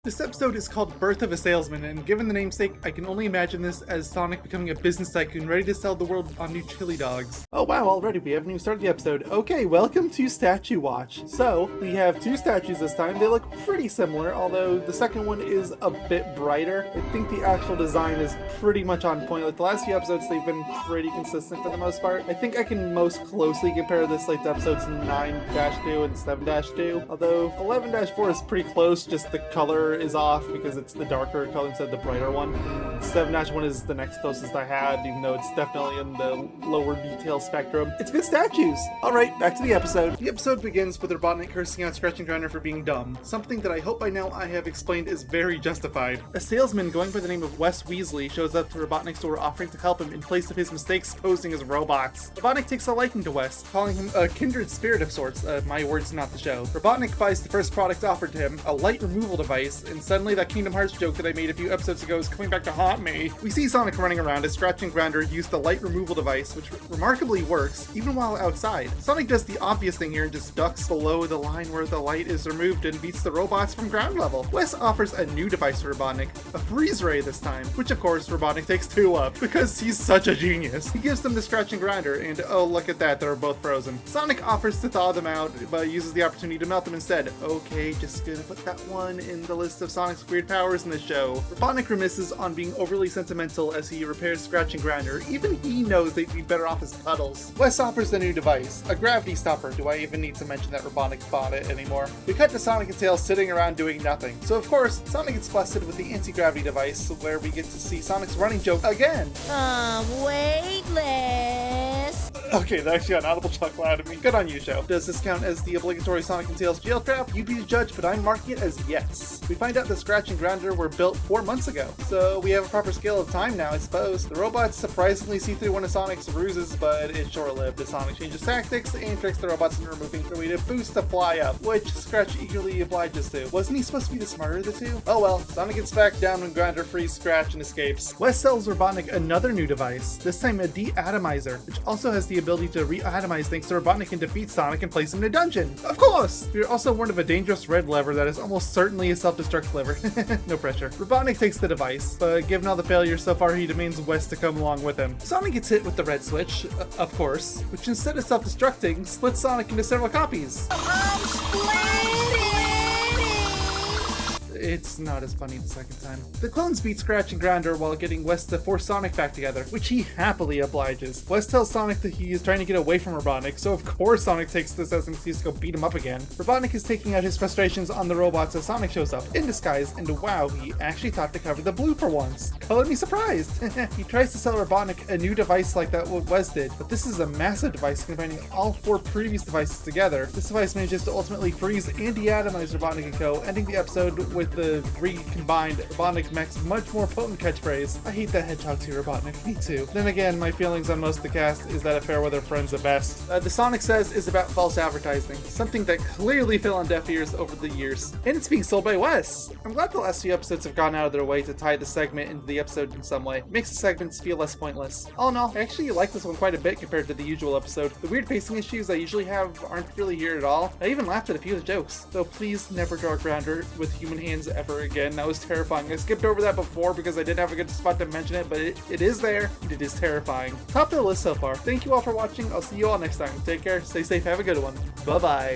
This episode is called Birth of a Salesman, and given the namesake, I can only imagine this as Sonic becoming a business tycoon ready to sell the world on new chili dogs. Oh wow, already we haven't even started the episode. Okay, welcome to Statue Watch. So, we have two statues this time. They look pretty similar, although the second one is a bit brighter. I think the actual design is pretty much on point. Like the last few episodes, they've been pretty consistent for the most part. I think I can most closely compare this like to episodes 9-2 and 7-2, although 11-4 is pretty close, just the color is off because it's the darker color instead of the brighter one. 7-1 is the next closest I had, even though it's definitely in the lower detail spectrum. It's good statues! Alright, back to the episode. The episode begins with Robotnik cursing out Scratch and Grinder for being dumb, something that I hope by now I have explained is very justified. A salesman going by the name of Wes Weasley shows up to Robotnik's store offering to help him in place of his mistakes posing as robots. Robotnik takes a liking to Wes, calling him a kindred spirit of sorts, my words not the show. Robotnik buys the first product offered to him, a light removal device, and suddenly that Kingdom Hearts joke that I made a few episodes ago is coming back to haunt me. We see Sonic running around as Scratch and Grinder use the light removal device, which remarkably works, even while outside. Sonic does the obvious thing here and just ducks below the line where the light is removed and beats the robots from ground level. Wes offers a new device for Robotnik, a freeze ray this time, which of course Robotnik takes two up, because he's such a genius. He gives them the Scratch and Grinder, and oh look at that, they're both frozen. Sonic offers to thaw them out, but uses the opportunity to melt them instead. Okay, just gonna put that one in the list of Sonic's weird powers in the show. Robotnik reminisces on being overly sentimental as he repairs Scratch and Grinder. Even he knows they'd be better off as puddles. Wes offers the new device, a gravity stopper. Do I even need to mention that Robotnik bought it anymore? We cut to Sonic and Tails sitting around doing nothing. So of course, Sonic gets busted with the anti-gravity device, where we get to see Sonic's running joke again. Weightless. Okay, that actually got an audible chuckle out of me. Good on you, show. Does this count as the obligatory Sonic and Tails jail trap? You be the judge, but I'm marking it as yes. We find out that Scratch and Grinder were built 4 months ago, so we have a proper scale of time now, I suppose. The robots surprisingly see through one of Sonic's ruses, but it's short-lived as Sonic changes tactics and tricks the robots into removing the way to boost the fly up, which Scratch eagerly obliges to. Wasn't he supposed to be the smarter of the two? Oh well, Sonic gets back down when Grinder frees Scratch and escapes. Wes sells Robotnik another new device, this time a de-atomizer, which also has the ability to re-atomize things so Robotnik can defeat Sonic and place him in a dungeon. Of course! We're also warned of a dangerous red lever that is almost certainly a self-destruct lever. No pressure. Robotnik takes the device, but given all the failures so far, he demands Wes to come along with him. Sonic gets hit with the red switch, of course, which instead of self-destructing, splits Sonic into several copies. I'm splitting. It's not as funny the second time. The clones beat Scratch and Grinder while getting Wes to force Sonic back together, which he happily obliges. Wes tells Sonic that he is trying to get away from Robotnik, so of course Sonic takes this as an excuse to go beat him up again. Robotnik is taking out his frustrations on the robots as Sonic shows up, in disguise, and wow, he actually thought to cover the blue for once. Color me surprised! He tries to sell Robotnik a new device like that what Wes did, but this is a massive device combining all 4 previous devices together. This device manages to ultimately freeze and de-atomize Robotnik and co, ending the episode with the recombined Robotnik mech's much more potent catchphrase. I hate that Hedgehog too, Robotnik. Me too. Then again, my feelings on most of the cast is that a fair weather friend's the best. The Sonic Says is about false advertising, something that clearly fell on deaf ears over the years. And it's being sold by Wes. I'm glad the last few episodes have gone out of their way to tie the segment into the episode in some way. It makes the segments feel less pointless. All in all, I actually like this one quite a bit compared to the usual episode. The weird pacing issues I usually have aren't really here at all. I even laughed at a few of the jokes. Though please never draw a Grounder with human hands ever again. That was terrifying. I skipped over that before because I didn't have a good spot to mention it, but it is there, and it is terrifying. Top of the list so far. Thank you all for watching. I'll see you all next time. Take care, stay safe, have a good one. Bye-bye.